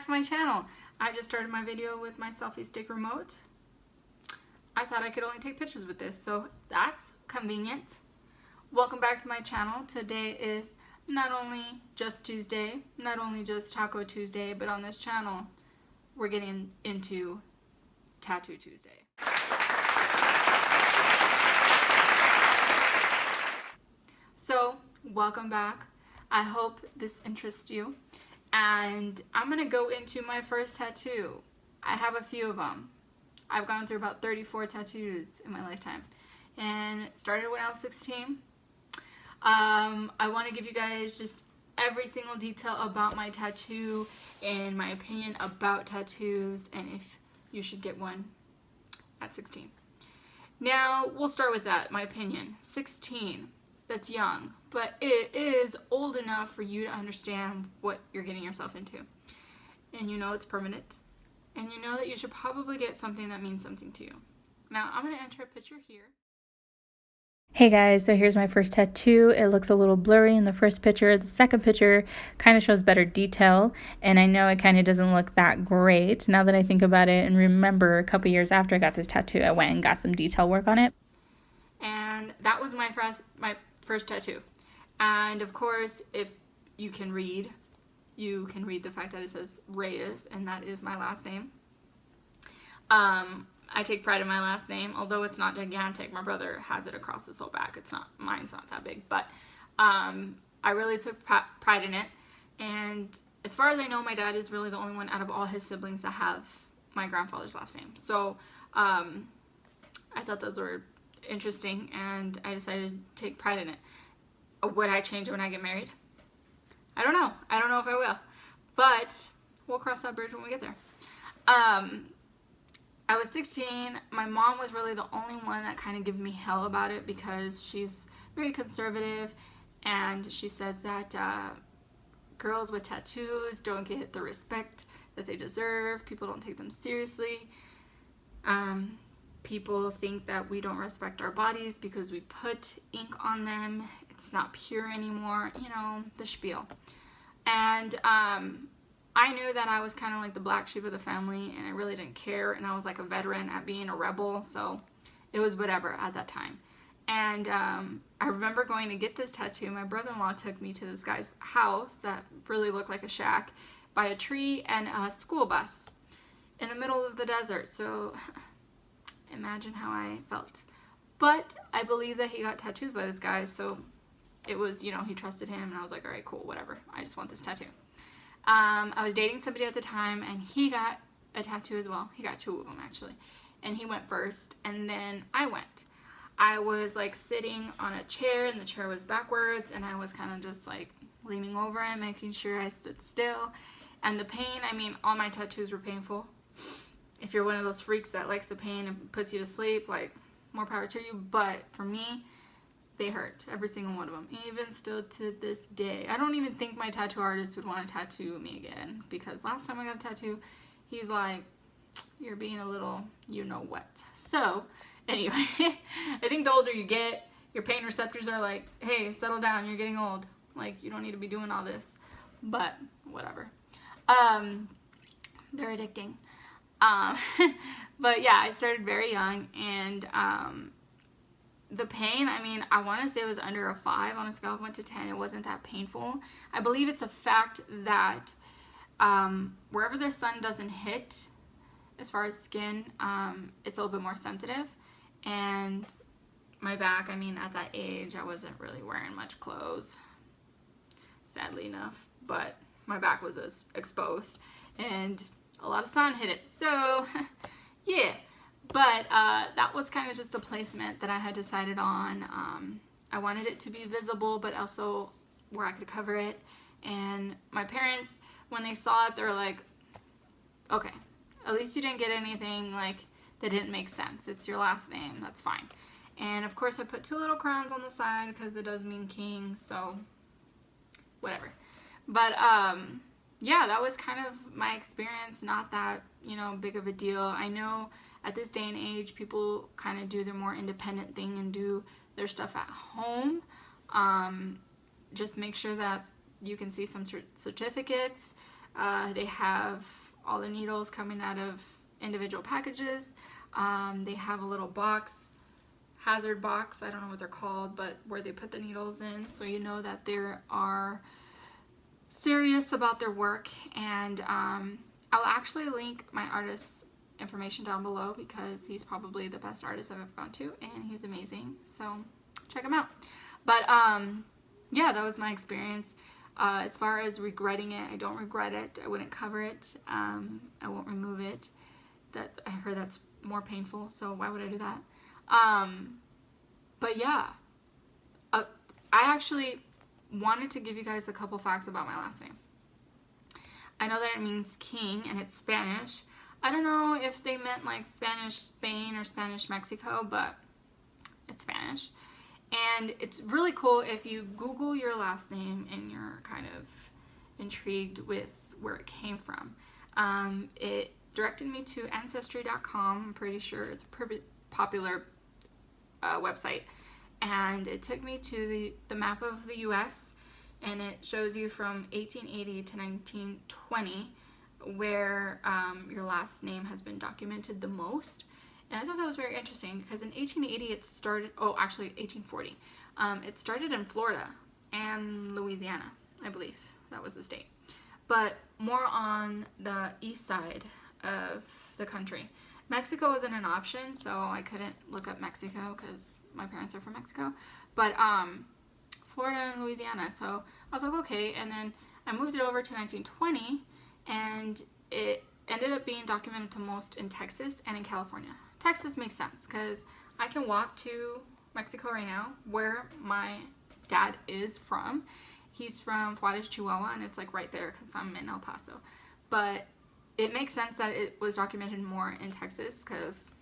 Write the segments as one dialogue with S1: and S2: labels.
S1: back to my channel. I just started my video with my selfie stick remote. I thought I could only take pictures with this, so that's convenient. Welcome back to my channel. Today is not only just Tuesday, not only just Taco Tuesday, but on this channel, we're getting into Tattoo Tuesday. So, welcome back. I hope this interests you. And I'm going to go into my first tattoo. I have a few of them. I've gone through about 34 tattoos in my lifetime. And it started when I was 16. I want to give you guys just every single detail about my tattoo and my opinion about tattoos and if you should get one at 16. Now, we'll start with that, my opinion. 16. That's young, but it is old enough for you to understand what you're getting yourself into. And you know it's permanent. And you know that you should probably get something that means something to you. Now, I'm going to enter a picture here.
S2: Hey guys, so here's my first tattoo. It looks a little blurry in the first picture. The second picture kind of shows better detail, and I know it kind of doesn't look that great now that I think about it and remember a couple years after I got this tattoo, I went and got some detail work on it.
S1: And that was my first tattoo. And of course, if you can read the fact that it says Reyes, and that is my last name. I take pride in my last name, although it's not gigantic. My brother has it across his whole back. Mine's not that big, but I really took pride in it. And as far as I know, my dad is really the only one out of all his siblings that have my grandfather's last name. So I thought those were interesting, and I decided to take pride in it. Would I change it when I get married? I don't know. I don't know if I will, but we'll cross that bridge when we get there. I was 16. My mom was really the only one that kind of gave me hell about it because she's very conservative, and she says that girls with tattoos don't get the respect that they deserve. People don't take them seriously. People think that we don't respect our bodies because we put ink on them. It's not pure anymore, you know, the spiel. And I knew that I was kind of like the black sheep of the family, and I really didn't care, and I was like a veteran at being a rebel, so it was whatever at that time. And I remember going to get this tattoo. My brother-in-law took me to this guy's house that really looked like a shack by a tree and a school bus in the middle of the desert, so imagine how I felt. But I believe that he got tattoos by this guy, so it was, you know, he trusted him, and I was like, all right, cool, whatever. I just want this tattoo. I was dating somebody at the time, and he got a tattoo as well. He got two of them, actually. And he went first, and then I went. I was, like, sitting on a chair, and the chair was backwards, and I was kind of just, like, leaning over him, making sure I stood still. And the pain, I mean, all my tattoos were painful. If you're one of those freaks that likes the pain and puts you to sleep, like, more power to you. But for me, they hurt, every single one of them, even still to this day. I don't even think my tattoo artist would want to tattoo me again, because last time I got a tattoo, he's like, you're being a little you-know-what. So, anyway, I think the older you get, your pain receptors are like, hey, settle down, you're getting old. Like, you don't need to be doing all this. But, whatever. They're addicting. But yeah, I started very young, and the pain, I mean, I want to say it was under a 5 on a scale of 1 to 10. It wasn't that painful. I believe it's a fact that wherever the sun doesn't hit, as far as skin, it's a little bit more sensitive. And my back, I mean, at that age, I wasn't really wearing much clothes, sadly enough. But my back was exposed, and a lot of sun hit it. So, yeah. But that was kind of just the placement that I had decided on. I wanted it to be visible, but also where I could cover it. And my parents, when they saw it, they were like, okay, at least you didn't get anything like that didn't make sense. It's your last name. That's fine. And of course, I put 2 little crowns on the side because it does mean king, so whatever. But yeah, that was kind of my experience. Not that, you know, big of a deal. I know at this day and age, people kind of do their more independent thing and do their stuff at home. Just make sure that you can see some certificates They have all the needles coming out of individual packages. They have a little box, hazard box, I don't know what they're called, but where they put the needles in, so you know that they are serious about their work. And I'll actually link my artist's information down below, because he's probably the best artist I've ever gone to, and he's amazing, so check him out. But yeah, that was my experience. As far as regretting it, I don't regret it. I wouldn't cover it. I won't remove it. That, I heard that's more painful, so why would I do that? But yeah, I actually wanted to give you guys a couple facts about my last name. I know that it means king, and it's Spanish. I don't know if they meant like Spanish Spain or Spanish Mexico, but it's Spanish. And it's really cool if you Google your last name and you're kind of intrigued with where it came from. It directed me to Ancestry.com. I'm pretty sure it's a pretty popular website. And it took me to the map of the U.S., and it shows you from 1880 to 1920 where your last name has been documented the most. And I thought that was very interesting, because in 1880 it started, oh, actually 1840, it started in Florida and Louisiana, I believe that was the state, but more on the east side of the country. Mexico wasn't an option, so I couldn't look up Mexico because my parents are from Mexico, but Florida and Louisiana, so I was like, okay. And then I moved it over to 1920, and it ended up being documented to most in Texas and in California. Texas makes sense, because I can walk to Mexico right now, where my dad is from. He's from Juarez, Chihuahua, and it's like right there because I'm in El Paso. But it makes sense that it was documented more in Texas, because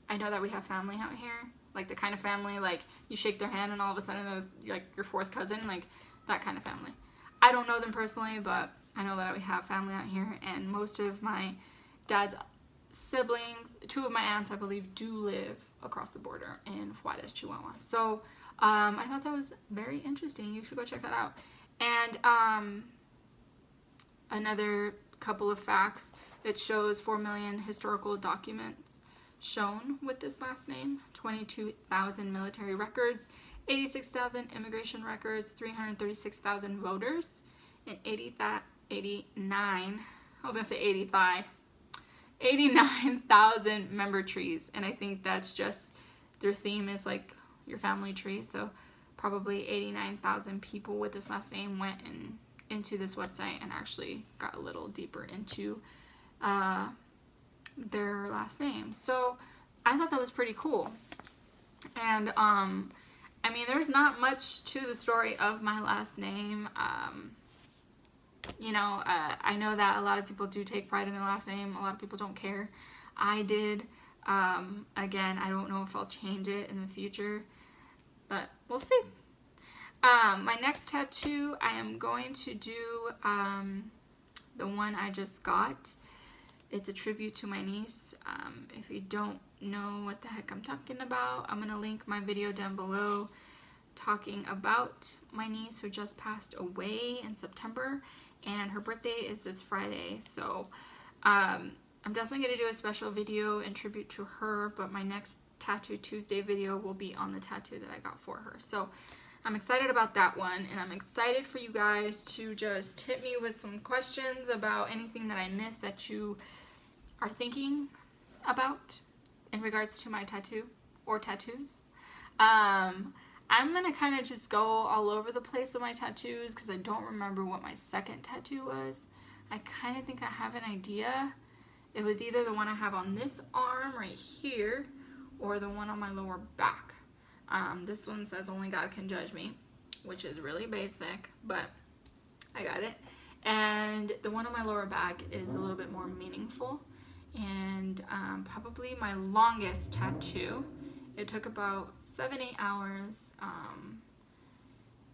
S1: I know that we have family out here, like the kind of family, like you shake their hand and all of a sudden they're like your fourth cousin, like that kind of family. I don't know them personally, but I know that we have family out here, and most of my dad's siblings, two of my aunts, I believe, do live across the border in Juarez, Chihuahua. So I thought that was very interesting. You should go check that out. And another couple of facts, it shows 4 million historical documents shown with this last name, 22,000 military records, 86,000 immigration records, 336,000 voters, and 89,000 member trees. And I think that's just, their theme is like your family tree, so probably 89,000 people with this last name went into this website and actually got a little deeper into their last name. So I thought that was pretty cool. And I mean, there's not much to the story of my last name. You know, I know that a lot of people do take pride in their last name. A lot of people don't care. I did. Again, I don't know if I'll change it in the future, but we'll see. My next tattoo, I am going to do the one I just got. It's a tribute to my niece. If you don't know what the heck I'm talking about, I'm going to link my video down below talking about my niece who just passed away in September, and her birthday is this Friday. So I'm definitely going to do a special video in tribute to her, but my next Tattoo Tuesday video will be on the tattoo that I got for her. So I'm excited about that one, and I'm excited for you guys to just hit me with some questions about anything that I missed that you are thinking about in regards to my tattoo or tattoos. I'm gonna kind of just go all over the place with my tattoos because I don't remember what my second tattoo was. I kind of think I have an idea. It was either the one I have on this arm right here or the one on my lower back. This one says only God can judge me, which is really basic, but I got it. And the one on my lower back is a little bit more meaningful, and probably my longest tattoo. It took about 7-8 hours,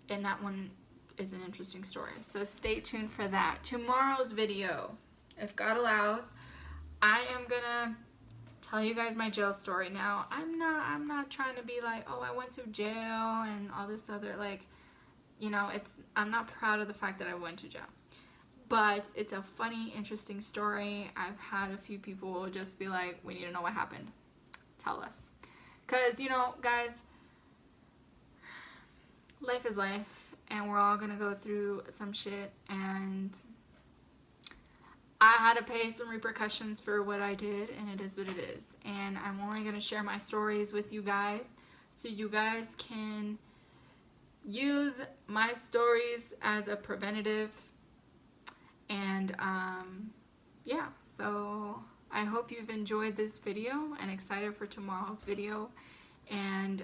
S1: and that one is an interesting story, so stay tuned for that. Tomorrow's video, if God allows, I am gonna tell you guys my jail story. Now, I'm not trying to be like, oh, I went to jail and all this other, like, you know, I'm not proud of the fact that I went to jail. but it's a funny, interesting story. I've had a few people just be like, we need to know what happened. Tell us. Because, you know, guys, life is life, and we're all going to go through some shit, and I had to pay some repercussions for what I did, and it is what it is. And I'm only going to share my stories with you guys, so you guys can use my stories as a preventative. And yeah, so I hope you've enjoyed this video and excited for tomorrow's video. And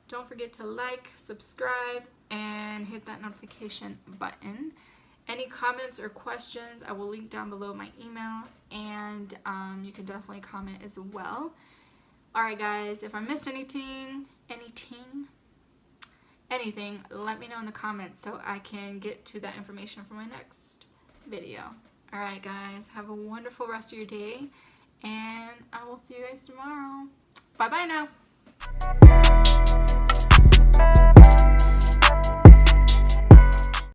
S1: don't forget to like, subscribe, and hit that notification button. Any comments or questions, I will link down below my email, and you can definitely comment as well. Alright guys, if I missed anything, let me know in the comments so I can get to that information for my next video. Alright guys, have a wonderful rest of your day, and I will see you guys tomorrow. Bye bye now.